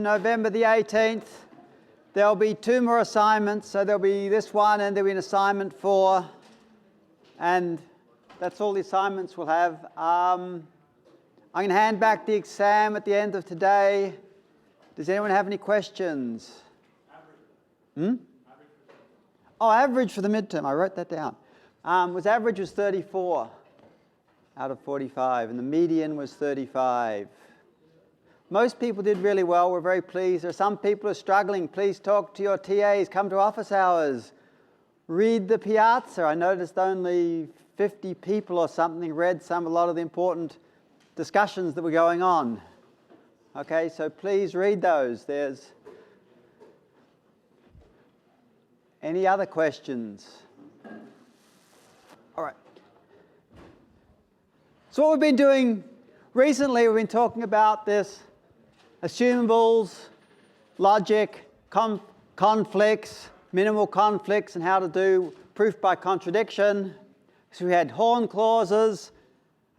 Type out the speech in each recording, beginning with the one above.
November the 18th. There'll be 2 more assignments, so there'll be this one and there'll be an assignment 4. And that's all the assignments we'll have. I'm going to hand back the exam at the end of today. Does anyone have any questions? Oh, average for the midterm. I wrote that down. Average was 34 out of 45, and the median was 35. Most people did really well. We're very pleased. There are some people who are struggling. Please talk to your TAs. Come to office hours. Read the piazza. I noticed only 50 people or something read a lot of the important discussions that were going on. Okay, so please read those. There's any other questions? All right. So what we've been doing recently, we've been talking about this assumables, logic, conflicts, minimal conflicts, and how to do proof by contradiction. So we had horn clauses,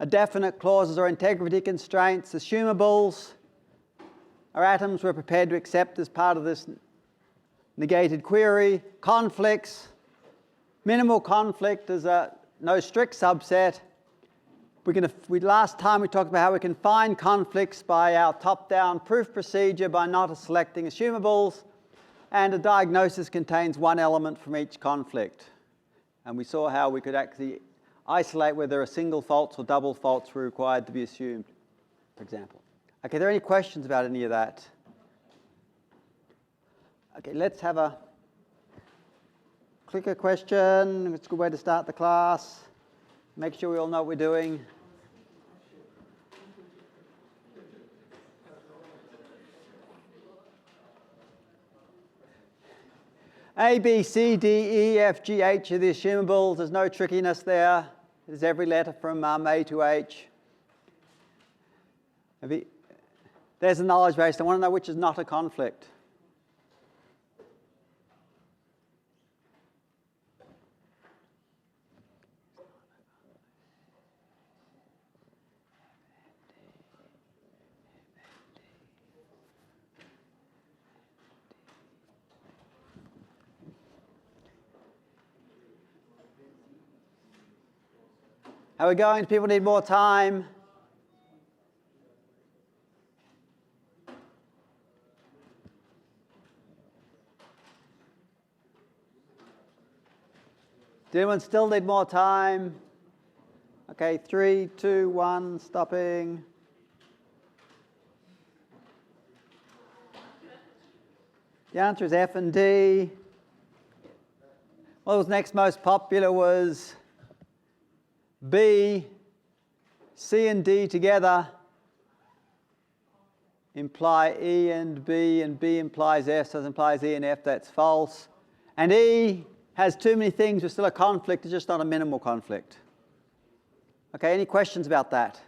definite clauses or integrity constraints, assumables. Our atoms were prepared to accept as part of this negated query, conflicts. Minimal conflict is no strict subset. Last time we talked about how we can find conflicts by our top-down proof procedure by not selecting assumables, and a diagnosis contains one element from each conflict. And we saw how we could actually isolate whether a single faults or double faults were required to be assumed, for example. Okay, are there any questions about any of that? Okay, let's have a clicker question. It's a good way to start the class. Make sure we all know what we're doing. A, B, C, D, E, F, G, H are the assumables. There's no trickiness there. There's every letter from A to H. There's a knowledge base. I want to know which is not a conflict. How are we going? Do people need more time? Does anyone still need more time? Okay, 3, 2, 1, stopping. The answer is F and D. What was next most popular was B. C and D together imply E and B implies F, so it implies E and F. That's false. And E has too many things, but still a conflict. It's just not a minimal conflict. Okay, any questions about that?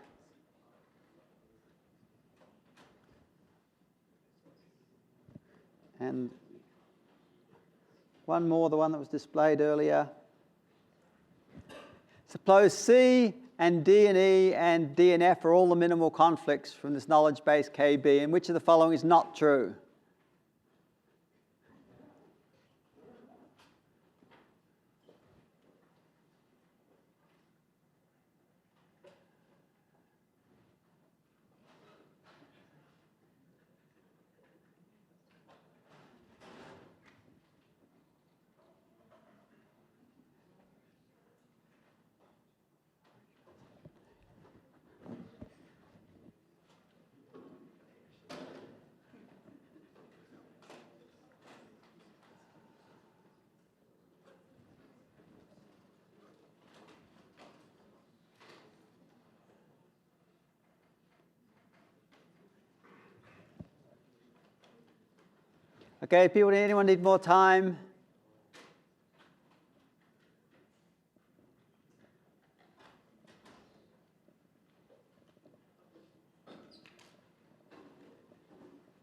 And one more, the one that was displayed earlier. Suppose C and D and E and D and F are all the minimal conflicts from this knowledge base KB, and which of the following is not true? Okay, people, anyone need more time?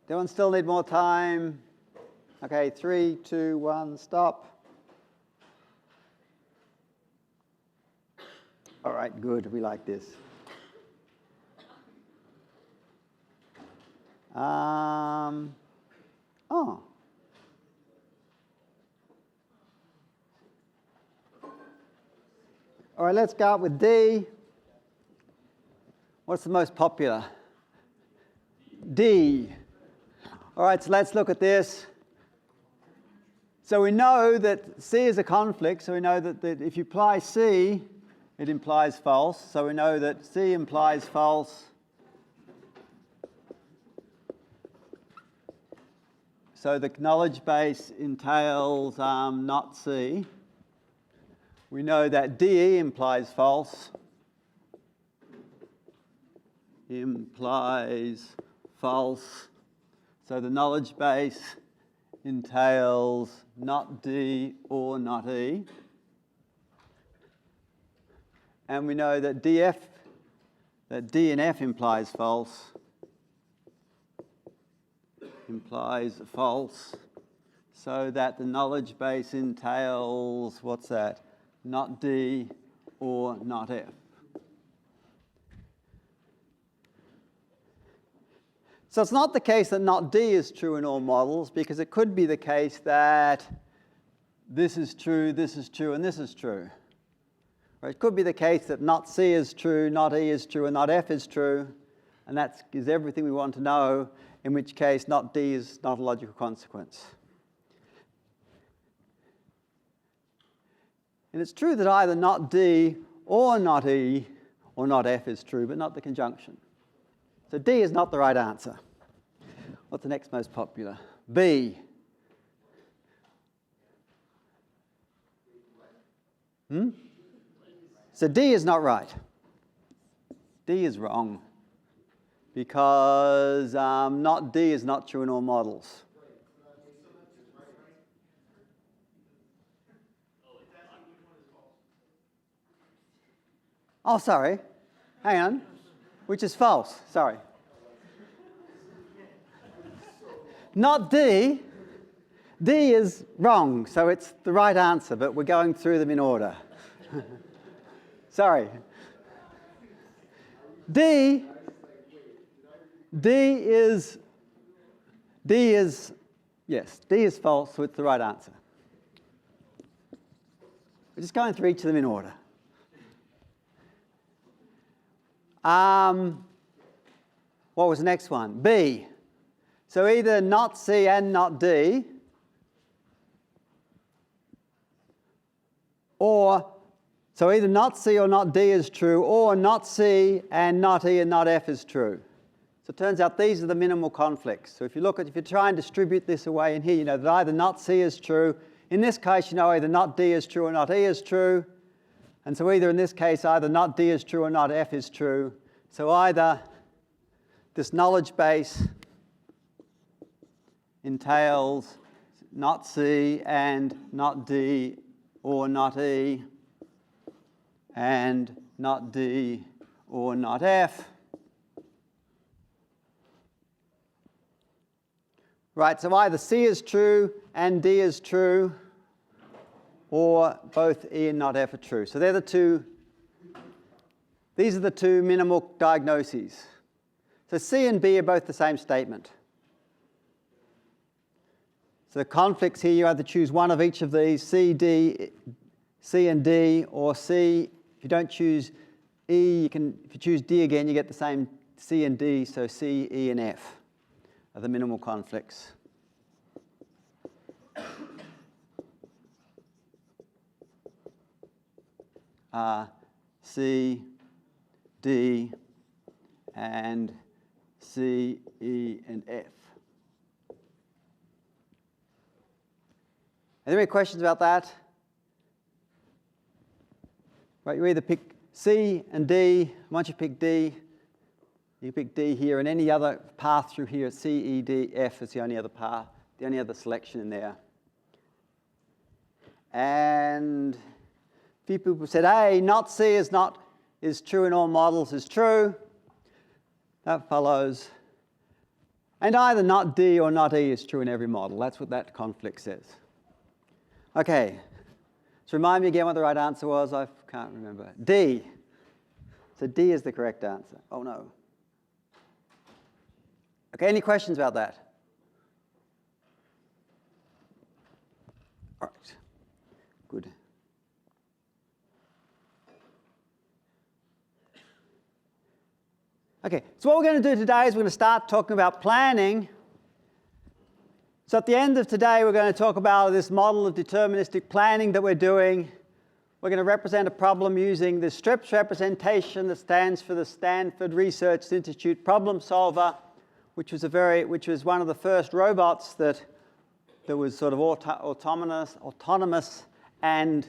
Anyone still need more time? Okay, 3, 2, 1, stop. All right, good, we like this. All right, let's start with D. What's the most popular? D. All right, so let's look at this. So we know that C is a conflict, so we know that if you apply C, it implies false. So we know that C implies false. So the knowledge base entails not C. We know that DE implies false. Implies false. So the knowledge base entails not D or not E. And we know that D and F implies false. Implies false. So that the knowledge base entails, what's that? Not D or not F. So it's not the case that not D is true in all models, because it could be the case that this is true, and this is true. Or it could be the case that not C is true, not E is true, and not F is true, and that is everything we want to know, in which case not D is not a logical consequence. And it's true that either not D or not E or not F is true, but not the conjunction. So D is not the right answer. What's the next most popular? B. So D is not right. D is wrong, because not D is not true in all models. Oh, sorry. Hang on. Which is false. Sorry. Not D. D is wrong, so it's the right answer, but we're going through them in order. Sorry. D is false, so it's the right answer. We're just going through each of them in order. What was the next one? B. So either not C and not D, or so either not C or not D is true, or not C and not E and not F is true. So it turns out these are the minimal conflicts. So if you try and distribute this away in here, you know that either not C is true. In this case, you know either not D is true or not E is true. And so either in this case, either not D is true or not F is true. So either this knowledge base entails not C and not D or not E, and not D or not F. Right, so either C is true and D is true, or both E and not F are true. So these are the two minimal diagnoses. So C and B are both the same statement. So the conflicts here, you either choose one of each of these, C and D, or C. If you don't choose E, if you choose D again, you get the same C and D, so C, E, and F are the minimal conflicts. C, D, and C, E, and F. Are there any questions about that? Right, you either pick C and D. Once you pick D, you pick D here, and any other path through here, C, E, D, F is the only other path, the only other selection in there. And a few people said, hey, not C is true in all models is true. That follows. And either not D or not E is true in every model. That's what that conflict says. Okay, so remind me again what the right answer was. I can't remember. D. So D is the correct answer. Oh, no. Okay, any questions about that? All right, good. Okay, so what we're going to do today is we're going to start talking about planning. So at the end of today, we're going to talk about this model of deterministic planning that we're doing. We're going to represent a problem using the STRIPS representation that stands for the Stanford Research Institute Problem Solver, which was one of the first robots that was sort of autonomous and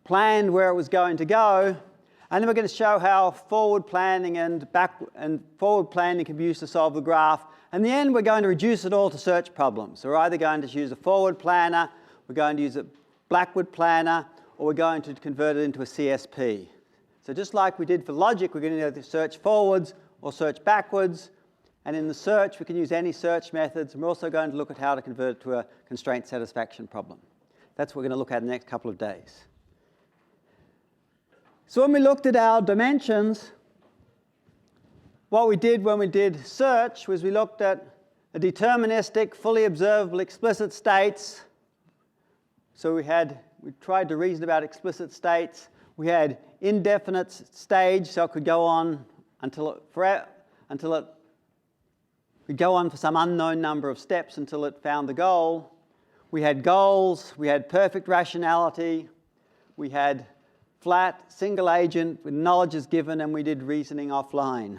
planned where it was going to go. And then we're going to show how forward planning and forward planning can be used to solve the graph. And in the end, we're going to reduce it all to search problems. So we're either going to use a forward planner, we're going to use a backward planner, or we're going to convert it into a CSP. So just like we did for logic, we're going to either search forwards or search backwards. And in the search, we can use any search methods. And we're also going to look at how to convert it to a constraint satisfaction problem. That's what we're going to look at in the next couple of days. So when we looked at our dimensions, what we did when we did search was we looked at a deterministic, fully observable explicit states. So we tried to reason about explicit states. We had indefinite stage, so it could go on until it could go on for some unknown number of steps until it found the goal. We had goals, we had perfect rationality, we had flat, single agent with knowledge is given, and we did reasoning offline.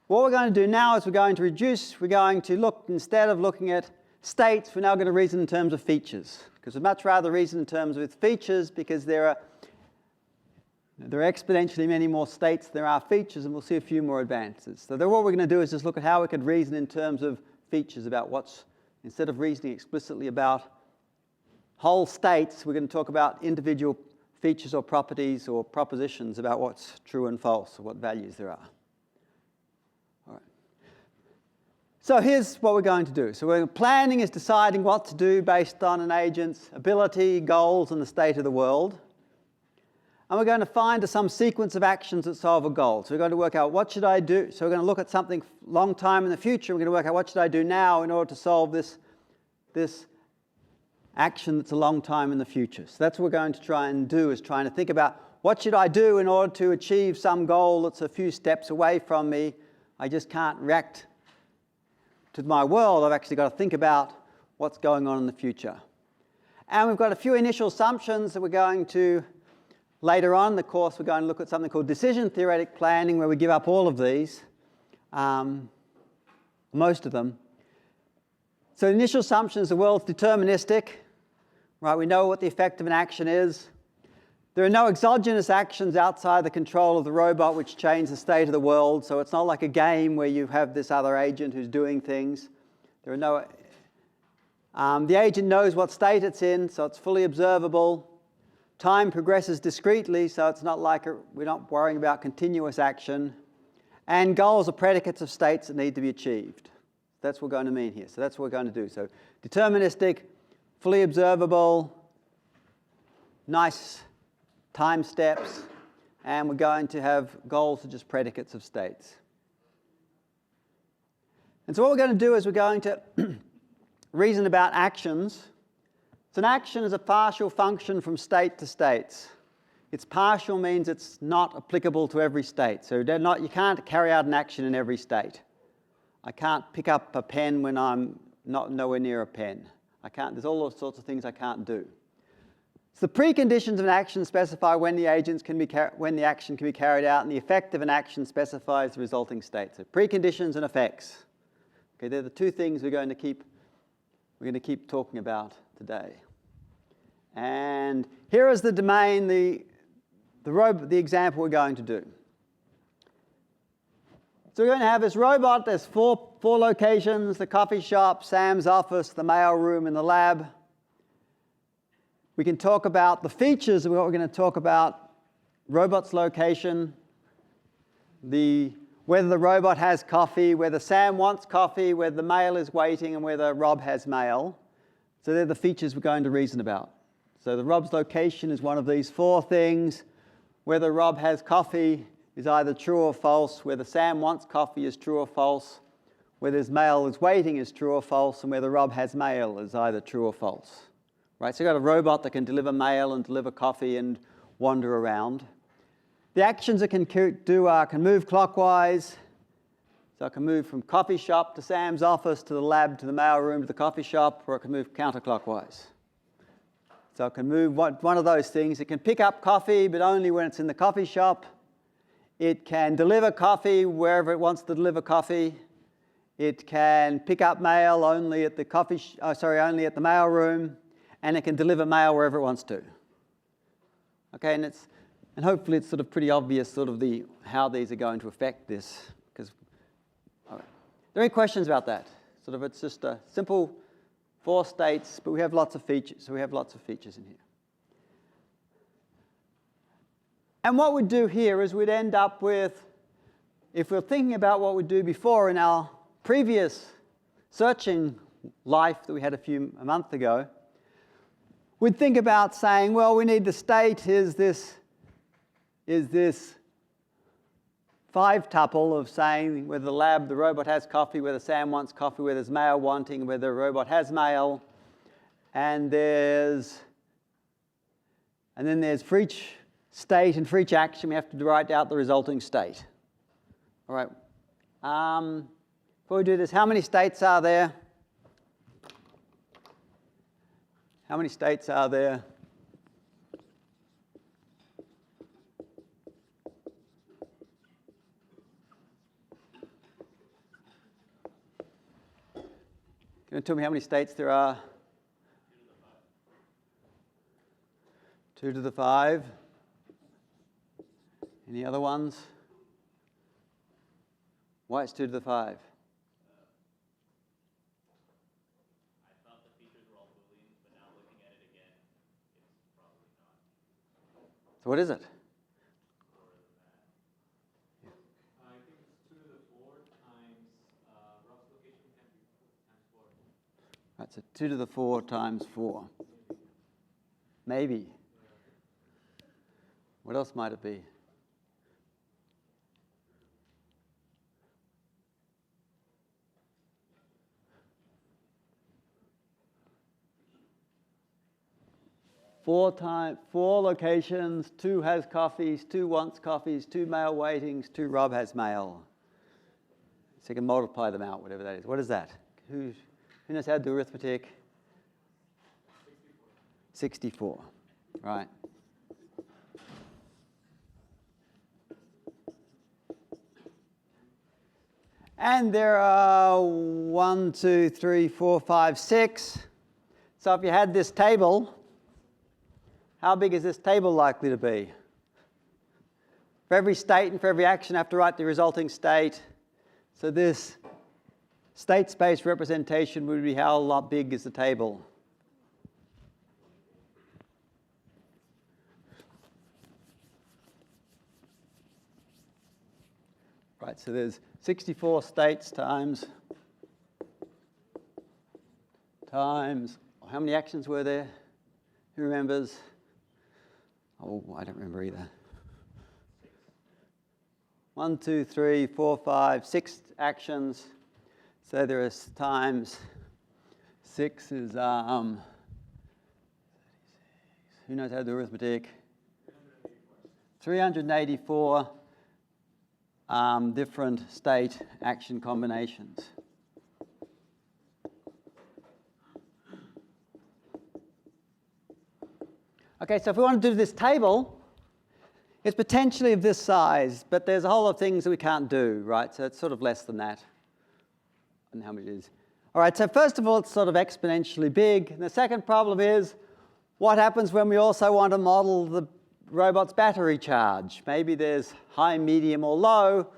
What we're going to do now is we're going to look, instead of looking at states, we're now going to reason in terms of features. Because we'd much rather reason in terms of features because there are exponentially many more states than there are features, and we'll see a few more advances. So then what we're going to do is just look at how we could reason in terms of features about instead of reasoning explicitly about whole states, we're going to talk about individual features or properties or propositions about what's true and false or what values there are. All right. So here's what we're going to do. So planning is deciding what to do based on an agent's ability, goals, and the state of the world. And we're going to find some sequence of actions that solve a goal. So we're going to work out what should I do. So we're going to look at something long time in the future. We're going to work out what should I do now in order to solve this action that's a long time in the future. So that's what we're going to try and do, is trying to think about what should I do in order to achieve some goal that's a few steps away from me. I just can't react to my world. I've actually got to think about what's going on in the future. And we've got a few initial assumptions that we're going to, later on in the course, we're going to look at something called decision theoretic planning, where we give up all of these, most of them. So the initial assumption is the world's deterministic. Right, we know what the effect of an action is. There are no exogenous actions outside the control of the robot which change the state of the world. So it's not like a game where you have this other agent who's doing things. There are no. The agent knows what state it's in, so it's fully observable. Time progresses discretely, so it's not like we're not worrying about continuous action. And goals are predicates of states that need to be achieved. That's what we're going to mean here. So that's what we're going to do. So deterministic, fully observable, nice time steps, and we're going to have goals that are just predicates of states. And so what we're going to do is we're going to reason about actions. So an action is a partial function from state to states. It's partial means it's not applicable to every state. So you can't carry out an action in every state. I can't pick up a pen when I'm nowhere near a pen. There's all those sorts of things I can't do. So the preconditions of an action specify when the action can be carried out, and the effect of an action specifies the resulting state. So preconditions and effects. Okay, they're the two things we're going to keep talking about today. And here is the domain, the example we're going to do. So we're going to have this robot. There's four locations: the coffee shop, Sam's office, the mail room, and the lab. We can talk about the features of what we're going to talk about: robot's location, whether the robot has coffee, whether Sam wants coffee, whether the mail is waiting, and whether Rob has mail. So they're the features we're going to reason about. So the Rob's location is one of these four things. Whether Rob has coffee is either true or false. Whether Sam wants coffee is true or false. Whether his mail is waiting is true or false. And whether Rob has mail is either true or false. Right, so you've got a robot that can deliver mail and deliver coffee and wander around. The actions it can do can move clockwise. So I can move from coffee shop to Sam's office to the lab to the mail room to the coffee shop, or it can move counterclockwise. So it can move one of those things. It can pick up coffee, but only when it's in the coffee shop. It can deliver coffee wherever it wants to deliver coffee. It can pick up mail only at the only at the mail room, and it can deliver mail wherever it wants to. Okay, and hopefully it's sort of pretty obvious sort of how these are going to affect this. Because, all right. Are there any questions about that? Sort of, it's just a simple 4 states, but we have lots of features. So we have lots of features in here. And what we'd do here is we'd end up with, if we're thinking about what we'd do before in our previous searching life that we had a month ago, we'd think about saying, well, we need the state is this 5-tuple of saying whether the robot has coffee, whether Sam wants coffee, whether there's mail wanting, whether the robot has mail, and then there's for each state and for each action we have to write out the resulting state. All right. Before we do this, how many states are there? How many states are there? Can you tell me how many states there are? 2 to the 5. Any other ones? Why it's 2 to the 5? I thought the features were all Booleans, but now looking at it again, it's probably not. So what is it? I think it's 2 to the 4 times Rob's location can be times 4. That's a 2 to the 4 times 4. Maybe. What else might it be? Four locations, 2 has coffees, 2 wants coffees, 2 mail waitings, 2 Rob has mail. So you can multiply them out, whatever that is. What is that? Who knows how to do arithmetic? 64. Right. And there are 1, 2, 3, 4, 5, 6. So if you had this table, how big is this table likely to be? For every state and for every action, I have to write the resulting state. So this state space representation would be how big is the table? Right, so there's 64 states times, how many actions were there? Who remembers? Oh, I don't remember either. 1, 2, 3, 4, 5, 6 actions. So there is times 6 is, who knows how to do arithmetic? 384 different state action combinations. Okay, so if we want to do this table, it's potentially of this size, but there's a whole lot of things that we can't do, right? So it's sort of less than that. And how much it is. All right, so first of all, it's sort of exponentially big. And the second problem is, what happens when we also want to model the robot's battery charge? Maybe there's high, medium, or low.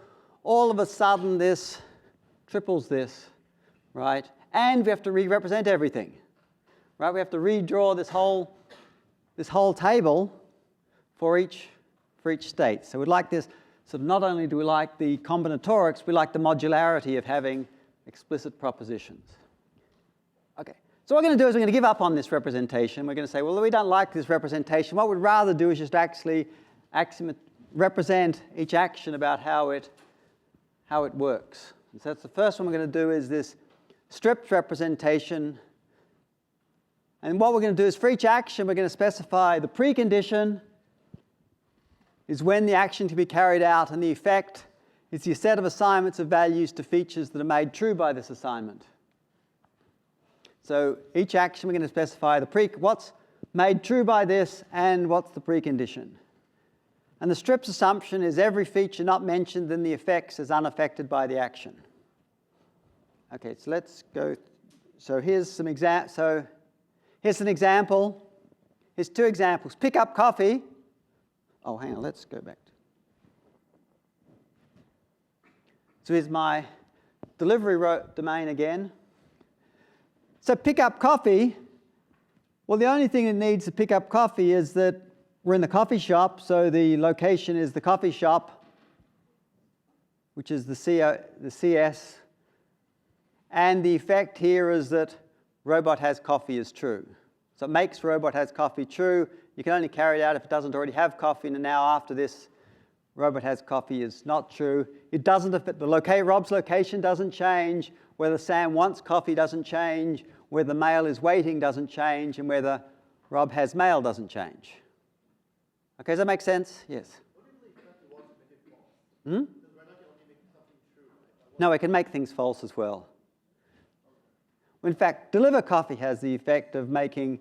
All of a sudden, this triples this, right? And we have to re-represent everything, right? We have to redraw this whole table for each state. So we'd like this, so not only do we like the combinatorics, we like the modularity of having explicit propositions. Okay, so what we're going to do is we're going to give up on this representation. We're going to say, well, we don't like this representation. What we'd rather do is just actually represent each action about how it works. And so that's the first one we're going to do is this stripped representation. And what we're going to do is for each action, we're going to specify the precondition is when the action to be carried out, and the effect is the set of assignments of values to features that are made true by this assignment. So each action we're going to specify what's made true by this and what's the precondition. And the strips assumption is every feature not mentioned in the effects is unaffected by the action. Okay, so let's go. So here's some here's an example. Here's two examples. Pick up coffee. Oh, hang on, let's go back. So here's my delivery domain again. So pick up coffee. Well, the only thing it needs to pick up coffee is that we're in the coffee shop, so the location is the coffee shop, which is the CS. And the effect here is that robot has coffee is true. So it makes robot has coffee true. You can only carry it out if it doesn't already have coffee. And now after this, robot has coffee is not true. It doesn't affect Rob's location doesn't change. Whether Sam wants coffee doesn't change. Whether mail is waiting doesn't change. And whether Rob has mail doesn't change. Okay, does that make sense? Yes. Hmm? No, it can make things false as well. In fact, deliver coffee has the effect of making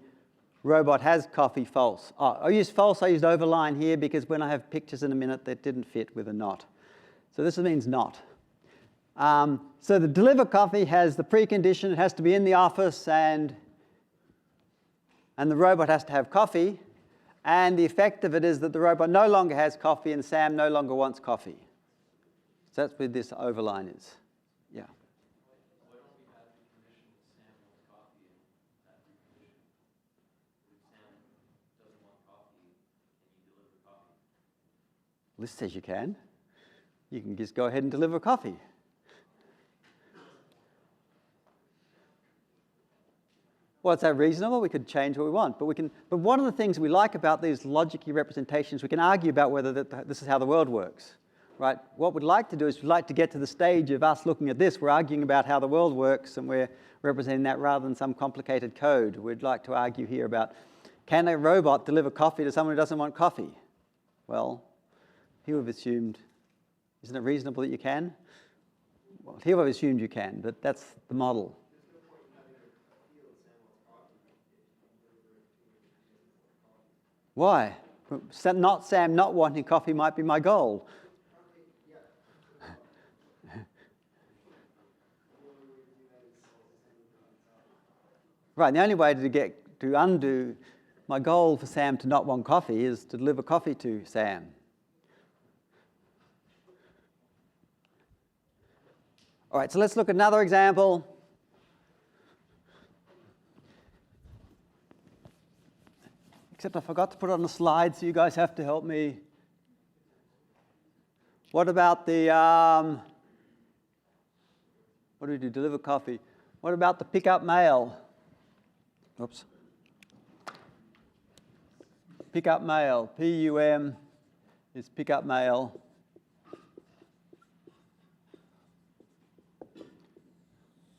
robot has coffee false. Oh, I used false, I used overline here because when I have pictures in a minute that didn't fit with a not. So this means not. So the deliver coffee has the precondition, it has to be in the office and the robot has to have coffee. And the effect of it is that the robot no longer has coffee and Sam no longer wants coffee. So that's what this overline is. Yeah. List says you can. You can just go ahead and deliver coffee. Well, is that reasonable? We could change what we want, but one of the things we like about these logic-y representations, we can argue about whether this is how the world works, right? What we'd like to do is we'd like to get to the stage of us looking at this. We're arguing about how the world works, and we're representing that rather than some complicated code. We'd like to argue here about, can a robot deliver coffee to someone who doesn't want coffee? Well, he would have assumed, isn't it reasonable that you can? Well, he would have assumed you can, but that's the model. Why? Sam not wanting coffee might be my goal. Right, the only way to undo my goal for Sam to not want coffee is to deliver coffee to Sam. All right, so let's look at another example. Except I forgot to put it on the slide, so you guys have to help me. What about the, what do we do, deliver coffee? What about the pick up mail? Oops. Pick up mail, PUM is pick up mail.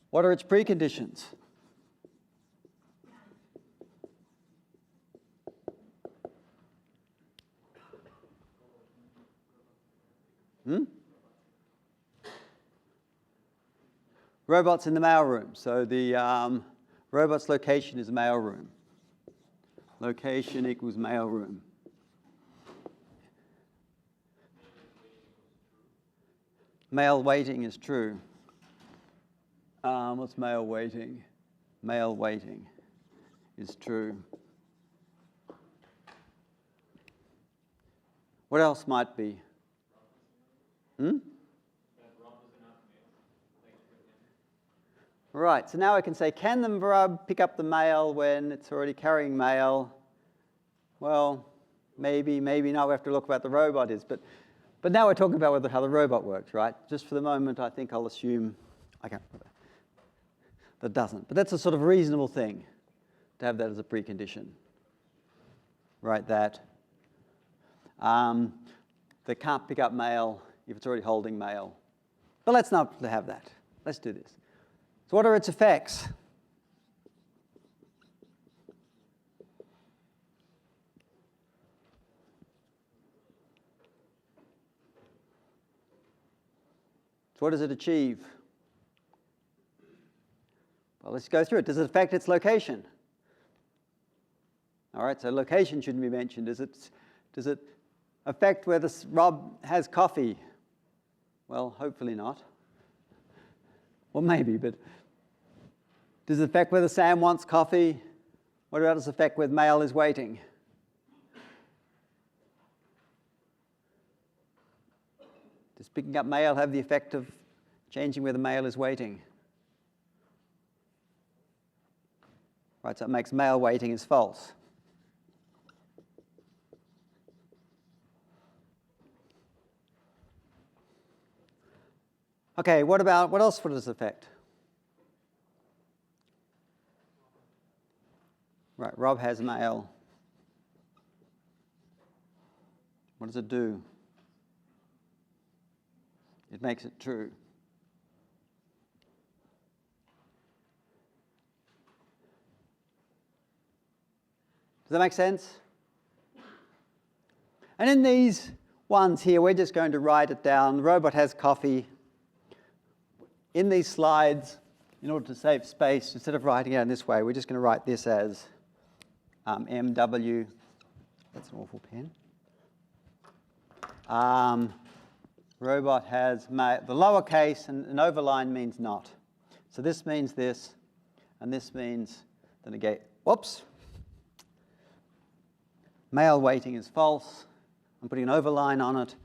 What are its preconditions? Robot's in the mailroom. So the robot's location is mailroom. Location equals mailroom. Mail waiting is true. What's mail waiting? Mail waiting is true. What else might be? Right, so now I can say, can the Rob pick up the mail when it's already carrying mail? Well, maybe, maybe not. We have to look about the robot is. But now we're talking about how the robot works, right? Just for the moment, I think I'll assume that doesn't. But that's a sort of reasonable thing to have that as a precondition. Right, that they can't pick up mail if it's already holding mail. But let's not have that. Let's do this. So what are its effects? So what does it achieve? Well, let's go through it. Does it affect its location? All right, so location shouldn't be mentioned. Does it affect whether Rob has coffee? Well, hopefully not. Well, maybe, but does it affect whether Sam wants coffee? What about does it affect whether Mail is waiting? Does picking up Mail have the effect of changing whether Mail is waiting? Right, so it makes Mail waiting is false. Okay, what else would this affect? Right, Rob has Mail. What does it do? It makes it true. Does that make sense? And in these ones here, we're just going to write it down. The robot has coffee. In these slides, in order to save space, instead of writing it in this way, we're just going to write this as MW. That's an awful pen. Robot has the lowercase, and an overline means not. So this means this, and this means the negate. Whoops. Mail waiting is false. I'm putting an overline on it.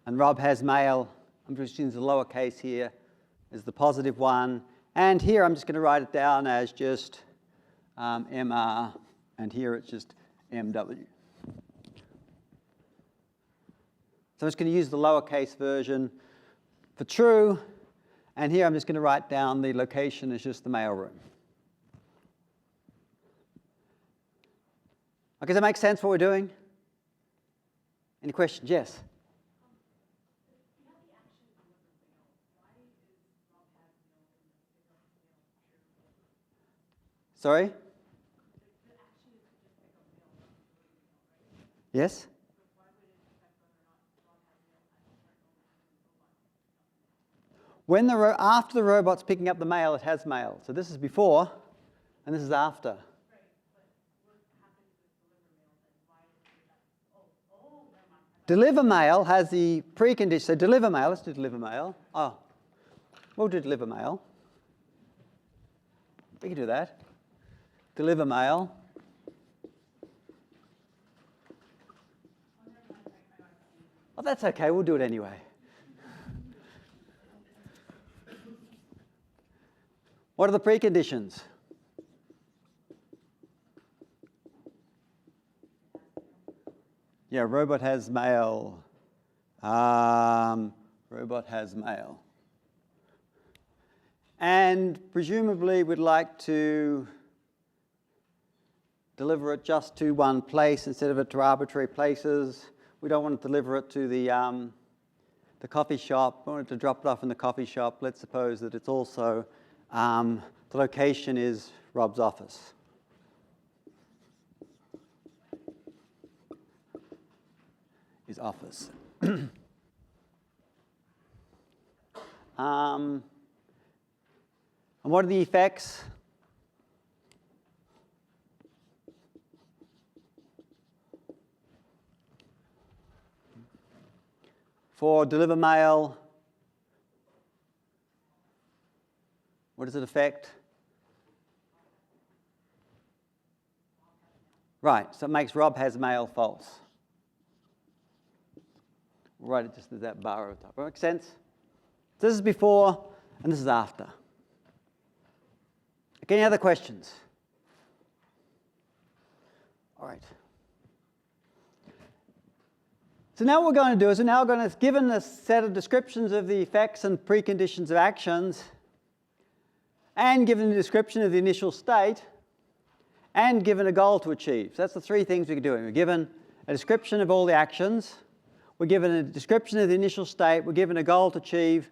And Rob has Mail. I'm just using the lowercase here is the positive one. And here I'm just going to write it down as just MR. And here it's just MW. So I'm just going to use the lowercase version for true. And here I'm just going to write down the location as just the mail room. Okay, does that make sense what we're doing? Any questions? Yes? Sorry? Yes? After the robot's picking up the mail, it has mail. So this is before, and this is after. Deliver mail has the precondition. So deliver mail, let's do deliver mail. Oh, we'll do deliver mail. We can do that. Deliver mail. Oh, that's okay, we'll do it anyway. What are the preconditions? Yeah, robot has mail. Robot has mail. And presumably we'd like to deliver it just to one place instead of it to arbitrary places. We don't want to deliver it to the coffee shop. We want to drop it off in the coffee shop. Let's suppose that it's also, the location is Rob's office. His office. And what are the effects? For deliver mail, what does it affect? Right, so it makes Rob has mail false. We'll write it just as that bar at the top. That makes sense? So this is before, and this is after. Okay, any other questions? All right. So now what we're going to do is we're now going to, given a set of descriptions of the effects and preconditions of actions, and given the description of the initial state, and given a goal to achieve. So that's the three things we can do. We're given a description of all the actions, we're given a description of the initial state, we're given a goal to achieve,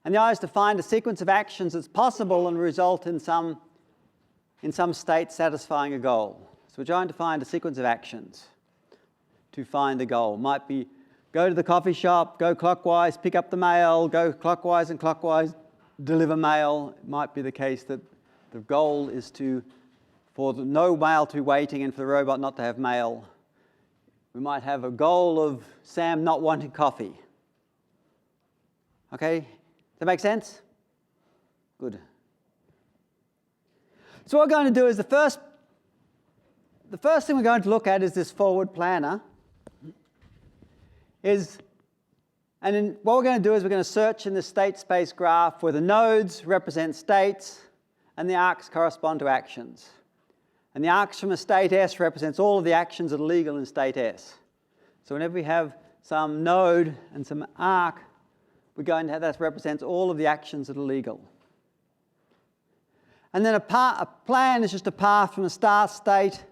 and the idea is to find a sequence of actions that's possible and result in some state satisfying a goal. So we're trying to find a sequence of actions to find the goal. Might be go to the coffee shop, go clockwise, pick up the mail, go clockwise and clockwise, deliver mail. It might be the case that the goal is for no mail to be waiting and for the robot not to have mail. We might have a goal of Sam not wanting coffee. Okay, does that make sense? Good. So what we're going to do is the first thing we're going to look at is this forward planner. What we're going to do is we're going to search in the state space graph where the nodes represent states and the arcs correspond to actions. And the arcs from a state S represents all of the actions that are legal in state S. So whenever we have some node and some arc, we're going to have that represents all of the actions that are legal. And then a plan is just a path from a start state,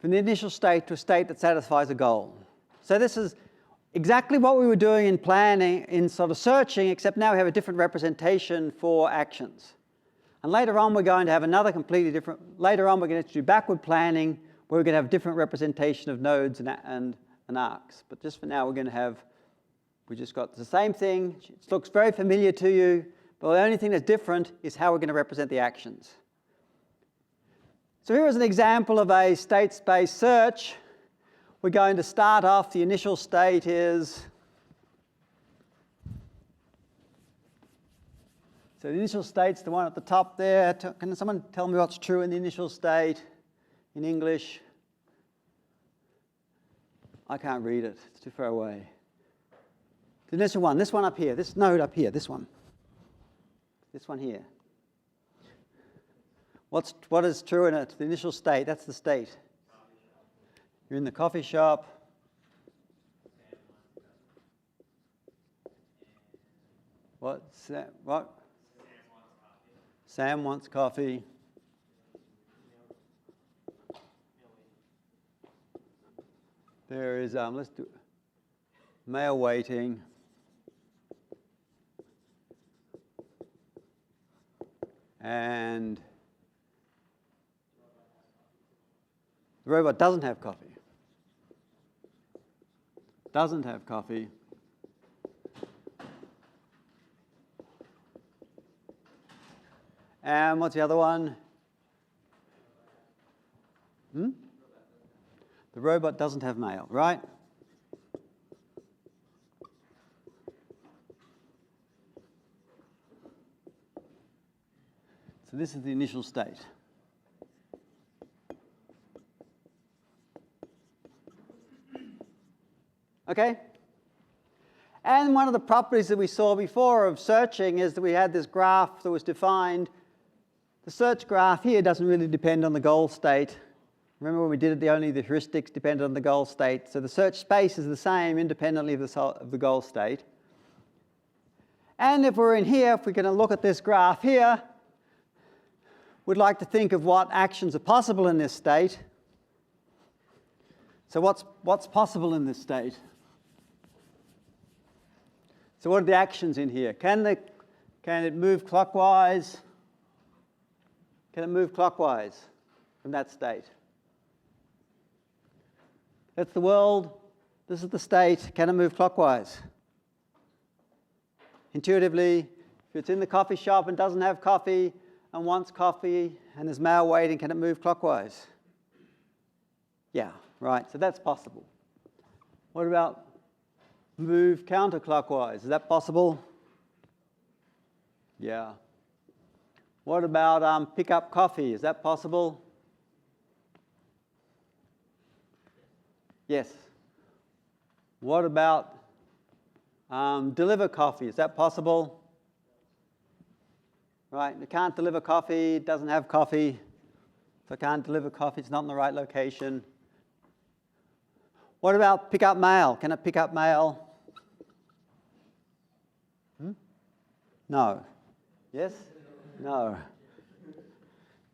from the initial state to a state that satisfies a goal. So this is exactly what we were doing in planning, in sort of searching, except now we have a different representation for actions. And later on we're going to have another completely different, later on we're going to do backward planning where we're going to have a different representation of nodes and arcs. But just for now we just got the same thing. It looks very familiar to you, but the only thing that's different is how we're going to represent the actions. So here is an example of a state space search. We're going to start off, the initial state is, so the initial state's the one at the top there. Can someone tell me what's true in the initial state in English? I can't read it, it's too far away. The initial one, this one up here, this node up here, this one here. What is true in it? The initial state, that's the state. You're in the coffee shop. What? Sam wants coffee. There is, let's do mail waiting. And the robot doesn't have coffee. Doesn't have coffee. And what's the other one? The robot doesn't have mail, right? So this is the initial state. Okay? And one of the properties that we saw before of searching is that we had this graph that was defined. The search graph here doesn't really depend on the goal state. Remember when we did it, only the heuristics depended on the goal state. So the search space is the same independently of the goal state. And if we're in here, if we're going to look at this graph here, we'd like to think of what actions are possible in this state. So what's possible in this state? So what are the actions in here? Can it move clockwise? Can it move clockwise from that state? That's the world. This is the state. Can it move clockwise? Intuitively, if it's in the coffee shop and doesn't have coffee and wants coffee and there's mail waiting, can it move clockwise? Yeah, right. So that's possible. What about move counterclockwise? Is that possible? Yeah. What about pick up coffee? Is that possible? Yes. What about deliver coffee? Is that possible? Right, it can't deliver coffee, it doesn't have coffee. So it can't deliver coffee, it's not in the right location. What about pick up mail? Can it pick up mail? No. Yes? No.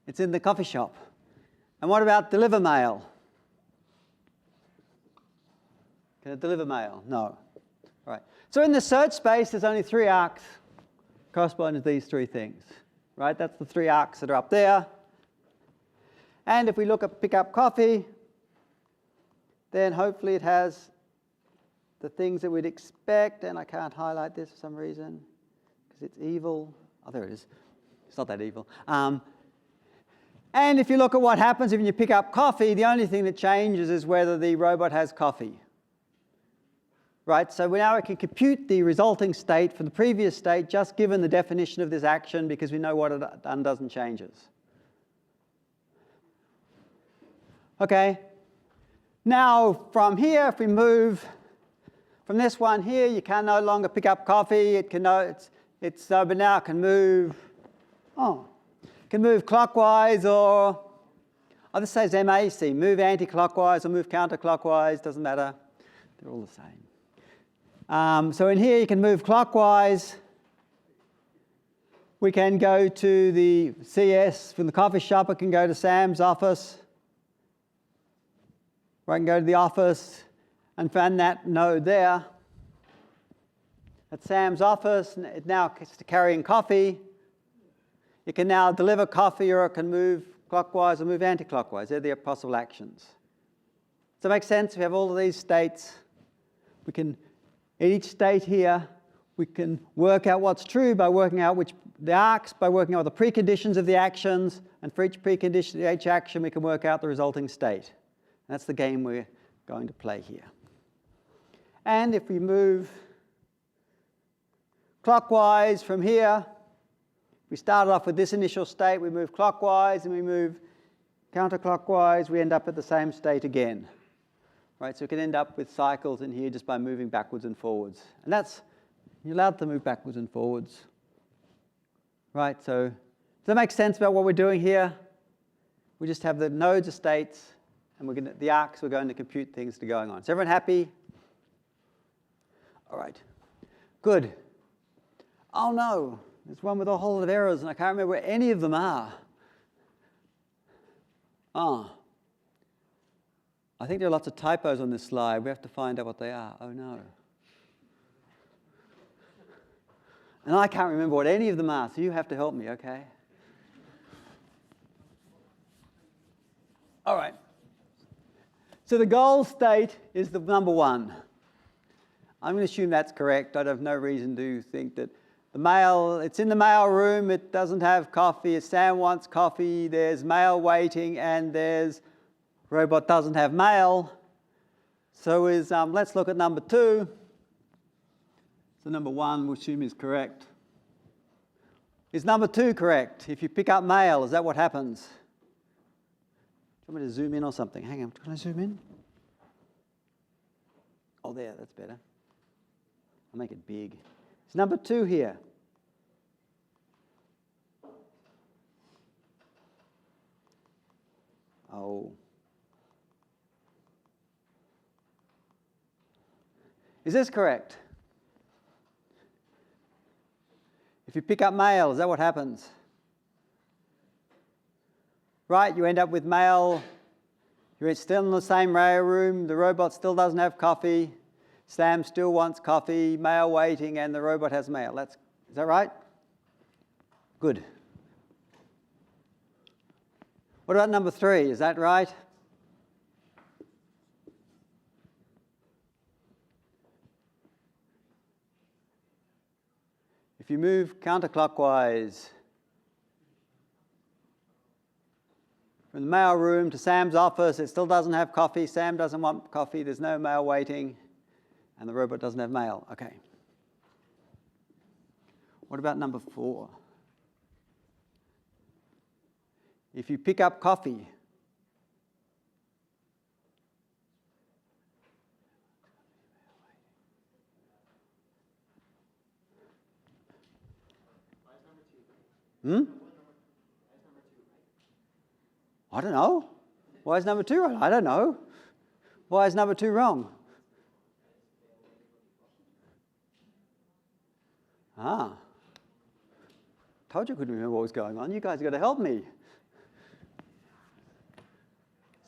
It's in the coffee shop. And what about deliver mail? Can it deliver mail? No. Right. So in the search space, there's only 3 arcs corresponding to these 3 things. Right? That's the 3 arcs that are up there. And if we look at pick up coffee, then hopefully it has the things that we'd expect, and I can't highlight this for some reason because it's evil. Oh, there it is. It's not that evil. And if you look at what happens when you pick up coffee, the only thing that changes is whether the robot has coffee. Right, so now we can compute the resulting state from the previous state just given the definition of this action because we know what it undoes and changes. Okay, now from here, if we move from this one here, you can no longer pick up coffee. It can but now it can move. Can move clockwise or this says MAC, move anti-clockwise or move counterclockwise. Doesn't matter. They're all the same. So in here you can move clockwise. We can go to the CS from the coffee shop. It can go to Sam's office. Or I can go to the office and find that node there. At Sam's office, it now is carrying coffee. It can now deliver coffee, or it can move clockwise or move anti-clockwise. They're the possible actions. Does that make sense? We have all of these states. We can, in each state here, we can work out what's true by working out the arcs, by working out the preconditions of the actions, and for each precondition, each action, we can work out the resulting state. That's the game we're going to play here. And if we move clockwise from here, we started off with this initial state, we move clockwise, and we move counterclockwise, we end up at the same state again. Right, so we can end up with cycles in here just by moving backwards and forwards. And you're allowed to move backwards and forwards. Right, so does that make sense about what we're doing here? We just have the nodes of states, and the arcs, we're going to compute things that are going on. Is everyone happy? All right, good. Oh no, there's one with a whole lot of errors, and I can't remember where any of them are. I think there are lots of typos on this slide. We have to find out what they are. Oh no. And I can't remember what any of them are, so you have to help me, okay? All right. So the goal state is the number 1. I'm going to assume that's correct. I have no reason to think that it's in the mail room, it doesn't have coffee, Sam wants coffee, there's mail waiting, and there's robot doesn't have mail. So let's look at number 2. So number 1 we'll assume is correct. Is number 2 correct? If you pick up mail, is that what happens? Do you want me to zoom in or something? Hang on, can I zoom in? Oh, there, that's better. I'll make it big. It's number 2 here. Oh. Is this correct? If you pick up mail, is that what happens? Right, you end up with mail. You're still in the same mail room. The robot still doesn't have coffee. Sam still wants coffee, mail waiting, and the robot has mail. Is that right? Good. What about number 3? Is that right? If you move counterclockwise from the mail room to Sam's office, it still doesn't have coffee. Sam doesn't want coffee. There's no mail waiting. And the robot doesn't have mail. Okay. What about number 4? If you pick up coffee, I don't know. Why is number 2 right? I don't know. Why is number 2 wrong? Told you I couldn't remember what was going on. You guys got to help me.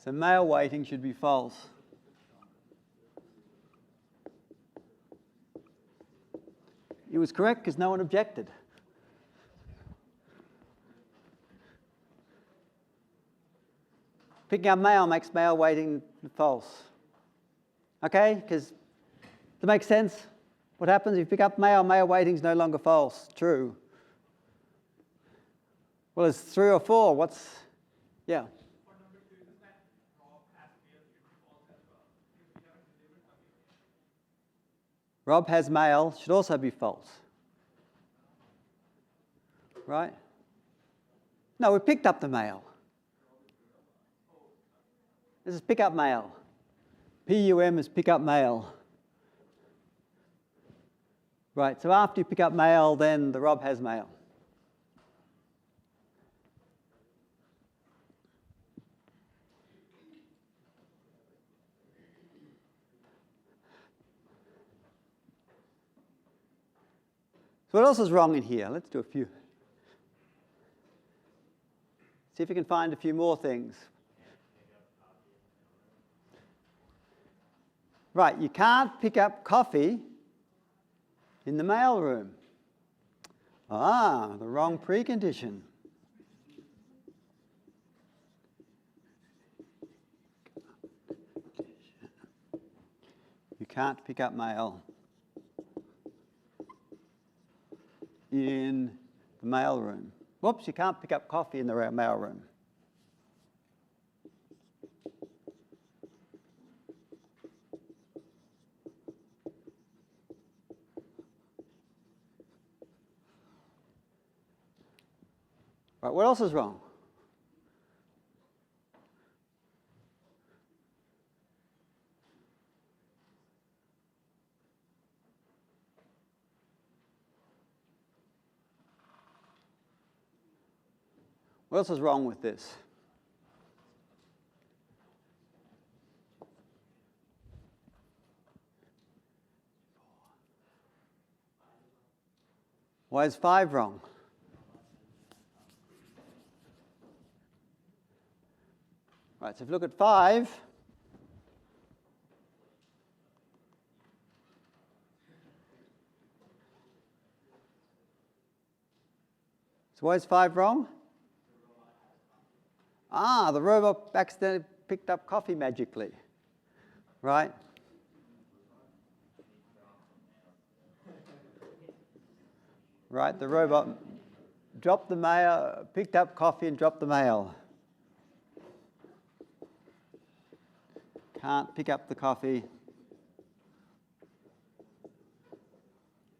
So mail waiting should be false. It was correct because no one objected. Picking up mail makes mail waiting false. Okay? Because that make sense? What happens if you pick up male? Male weighting is no longer false. True. Well, it's 3 or 4. What's, yeah? For number 2, does that Rob has male should be false as well? Because we haven't delivered something. Rob has male should also be false. Right? No, we picked up the male. This is pick up male. PUM is pick up male. Right, so after you pick up male, then the Rob has male. So what else is wrong in here? Let's do a few. See if we can find a few more things. Right, you can't pick up coffee in the mail room. Ah, the wrong precondition. You can't pick up mail in the mail room. Whoops, you can't pick up coffee in the mail room. Right, what else is wrong? What else is wrong with this? Why is 5 wrong? Right, so if you look at 5, so why is 5 wrong? Ah, the robot accidentally picked up coffee magically, right? Right, the robot dropped the mail, picked up coffee and dropped the mail. Can't pick up the coffee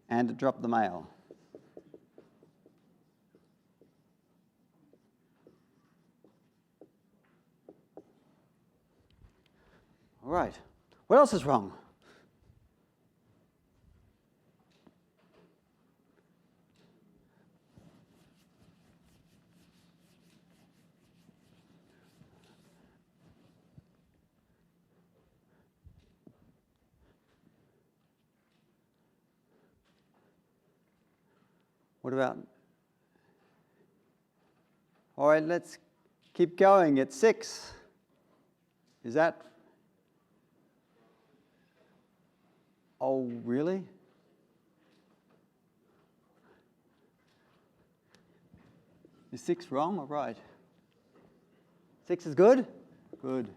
and drop the mail. All right. What else is wrong? What about? All right, let's keep going. It's 6. Is that? Oh, really? Is 6 wrong or right? 6 is good? Good.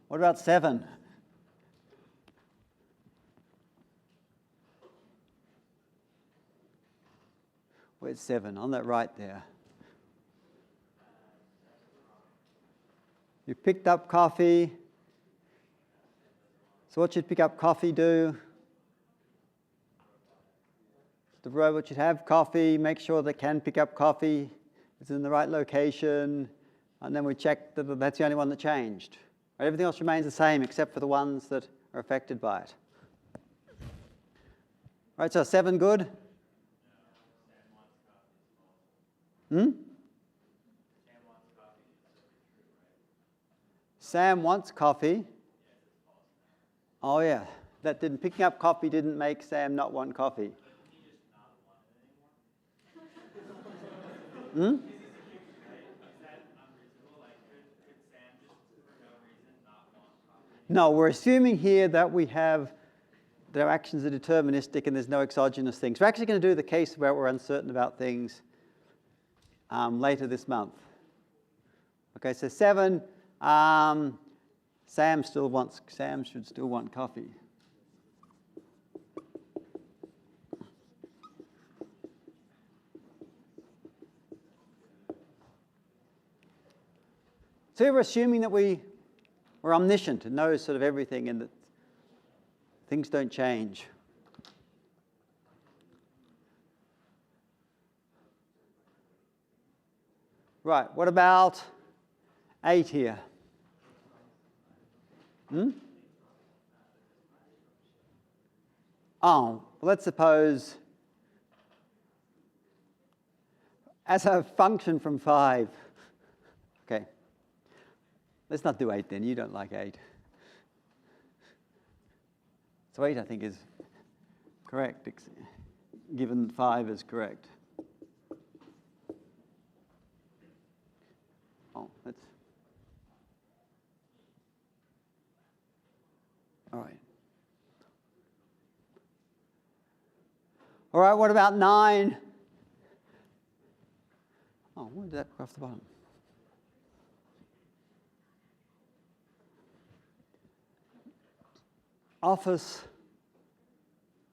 What about 7? Where's 7? On that right there. You picked up coffee. So what should pick up coffee do? The robot should have coffee, make sure they can pick up coffee, it's in the right location, and then we check that that's the only one that changed. Right, everything else remains the same except for the ones that are affected by it. Right, so 7 good? Sam wants coffee. Oh yeah, that didn't, picking up coffee didn't make Sam not want coffee. Hmm? No, we're assuming here that we have their actions are deterministic and there's no exogenous things. We're actually going to do the case where we're uncertain about things later this month. Okay, so 7, Sam should still want coffee. So we're assuming that we're omniscient and know sort of everything and that things don't change. Right, what about 8 here? Oh, well, let's suppose as a function from 5. Okay. Let's not do 8 then. You don't like 8. So 8, I think, is correct, given 5 is correct. Oh, that's... All right. All right, what about 9? Oh, where did that go off the bottom? Office,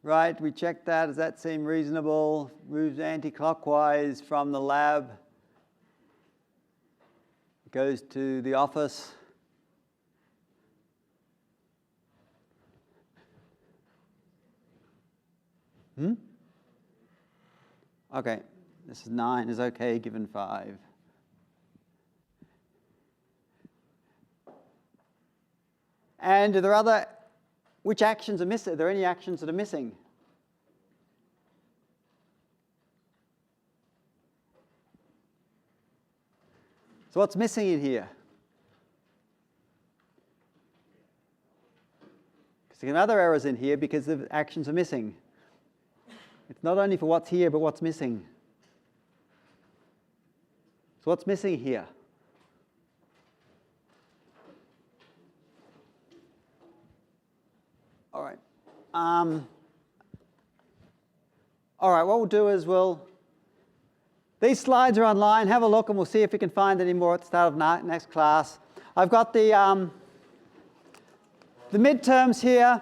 right, we checked that. Does that seem reasonable? Moves anti-clockwise from the lab. Goes to the office. Okay, this is 9 is okay given 5. And are there other, which actions are missing? Are there any actions that are missing? So what's missing in here? Because there are other errors in here because the actions are missing. It's not only for what's here, but what's missing. So what's missing here? All right. All right, what we'll do is these slides are online. Have a look and we'll see if we can find any more at the start of next class. I've got the midterms here.